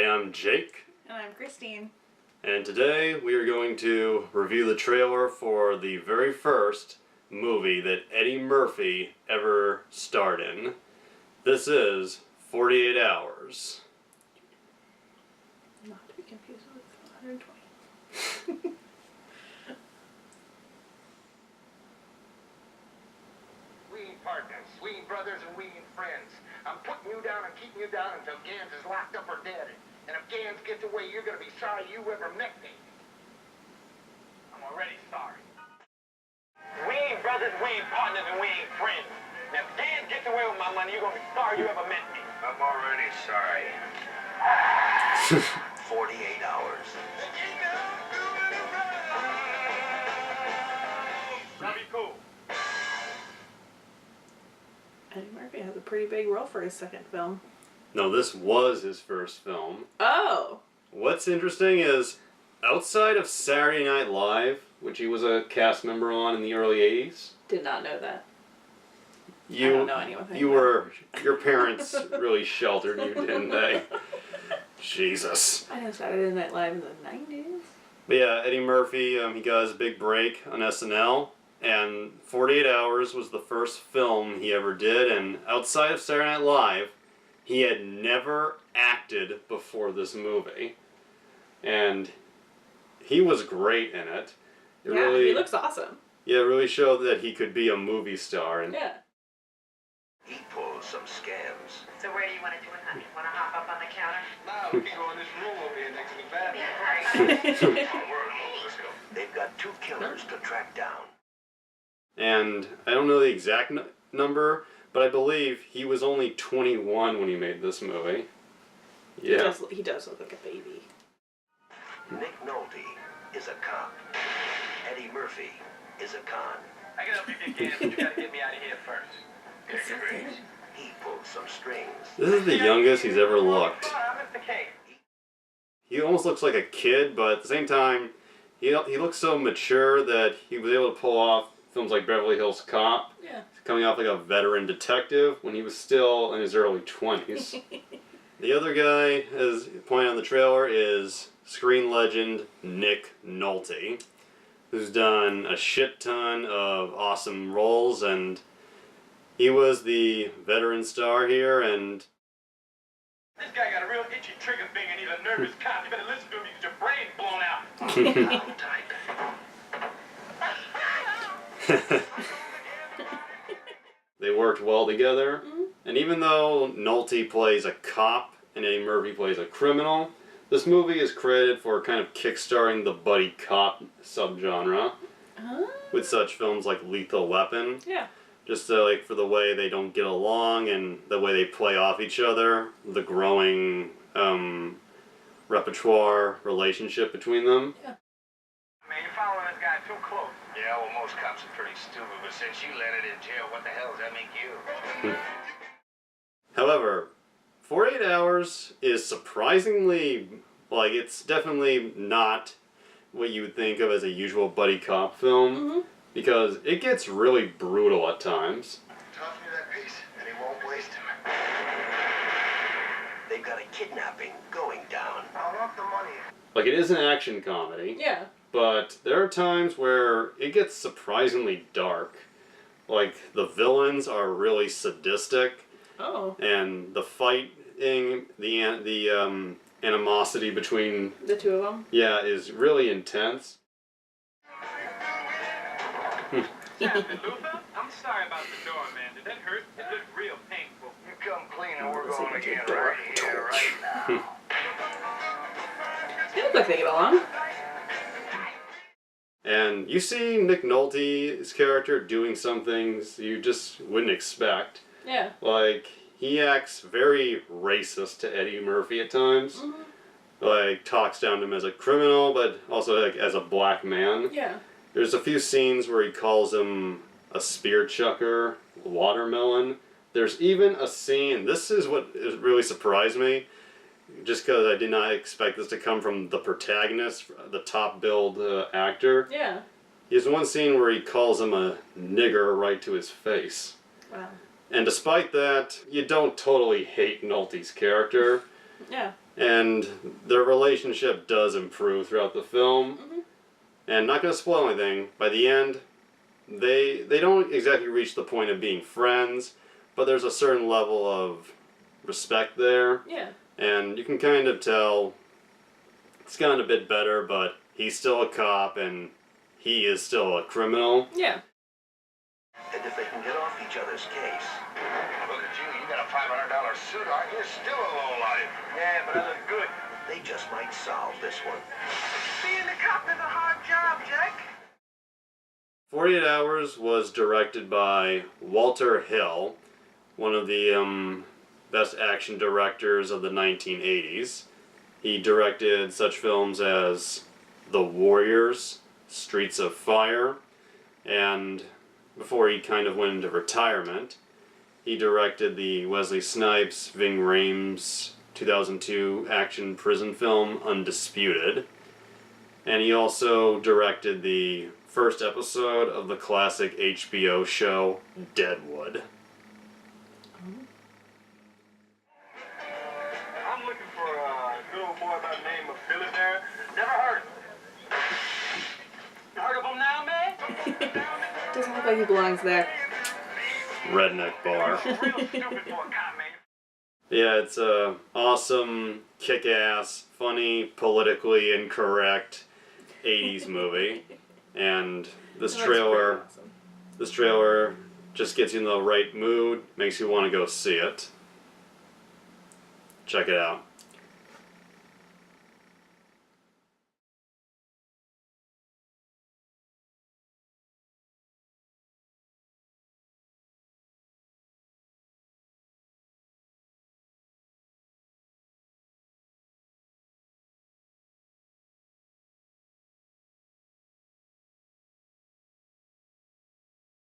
I'm Jake. And I'm Christine. And today we are going to review the trailer for the very first movie that Eddie Murphy ever starred in. This is 48 Hours. Not to be confused with 120. We ain't partners, we ain't brothers, and we ain't friends. I'm putting you down and keeping you down until Gans is locked up or dead. And if Gans gets away, you're gonna be sorry you ever met me. I'm already sorry. We ain't brothers, we ain't partners, and we ain't friends. And if Gans gets away with my money, you're gonna be sorry you ever met me. I'm already sorry. 48 hours. That'll be cool. Eddie Murphy has a pretty big role for his second film. No, this was his first film. Oh! What's interesting is, outside of Saturday Night Live, which he was a cast member on in the early 80s. Did not know that. I don't know anything. Your parents really sheltered you, didn't they? Jesus. I know Saturday Night Live in the 90s. But yeah, Eddie Murphy, he got his big break on SNL, and 48 Hours was the first film he ever did, and outside of Saturday Night Live, he had never acted before this movie. And he was great in it. He looks awesome. Yeah, it really showed that he could be a movie star. And yeah. He pulls some scams. So where do you want to do it, honey? Want to hop up on the counter? Now we can go in this room over here next to the bathroom. Yeah, right. Let's go. They've got two killers to track down. And I don't know the exact number, but I believe he was only 21 when he made this movie. Yeah. He does look like a baby. Nick Nolte is a cop. Eddie Murphy is a con. I can help you get Gans, but you gotta get me out of here first. He pulls some strings. This is the youngest he's ever looked. I'm Mr. K. He almost looks like a kid, but at the same time, he looks so mature that he was able to pull off films like Beverly Hills Cop. Yeah. Coming off like a veteran detective when he was still in his early 20s. The other guy, as pointed on the trailer, is screen legend Nick Nolte, who's done a shit ton of awesome roles, and he was the veteran star here, and This guy got a real itchy trigger finger and he's a nervous cop. You better listen to him, you get your brain blown out. they worked well together. And even though Nolte plays a cop and Eddie Murphy plays a criminal, this movie is credited for kind of kickstarting the buddy cop subgenre with such films like Lethal Weapon. Yeah. Just like for the way they don't get along and the way they play off each other, the growing repertoire relationship between them. Yeah. Man, you're following this guy too close. Yeah, well, most cops are pretty stupid, but since you landed in jail, what the hell does that make you? However, 48 Hours is surprisingly, like, it's definitely not what you would think of as a usual buddy cop film, because it gets really brutal at times. Toss me that piece, and he won't waste him. They've got a kidnapping going down. I want the money. Like, it is an action comedy, Yeah. but there are times where it gets surprisingly dark. Like, the villains are really sadistic, Oh. and the fighting, the animosity between, The two of them? yeah, is really intense. Captain Luther, I'm sorry about the door, man. Did that hurt? It looked real painful. You come clean and we're going again right here, right now. They look like they get along. And you see Nick Nolte's character doing some things you just wouldn't expect. Yeah. Like, he acts very racist to Eddie Murphy at times. Like, talks down to him as a criminal, but also like as a black man. Yeah. There's a few scenes where he calls him a spear chucker, watermelon. There's even a scene, this is what really surprised me, just because I did not expect this to come from the protagonist, the top-billed actor. Yeah. There's one scene where he calls him a nigger right to his face. Wow. And despite that, you don't totally hate Nolte's character. Yeah. And their relationship does improve throughout the film. Mhm. And not going to spoil anything, by the end, they don't exactly reach the point of being friends, but there's a certain level of respect there. Yeah. And you can kind of tell it's gotten a bit better, but he's still a cop and he is still a criminal. Yeah. And if they can get off each other's case, Look at you, you got a $500 suit on, you're still a lowlife. Yeah, but I look good. they just might solve this one. Being a cop is a hard job, Jack. 48 Hours was directed by Walter Hill, one of the best action directors of the 1980s. He directed such films as The Warriors, Streets of Fire, and before he kind of went into retirement, he directed the Wesley Snipes, Ving Rhames 2002 action prison film Undisputed. And he also directed the first episode of the classic HBO show Deadwood. I'm looking for a good old boy by the name of Billy Bear. Never heard of him. You heard of him now, man? Doesn't look like he belongs there. Redneck Bar. Real stupid for a cop, man. Yeah, it's a awesome, kick-ass, funny, politically incorrect 80s movie. And this That's pretty trailer, awesome. this trailer just gets you in the right mood, makes you want to go see it. Check it out.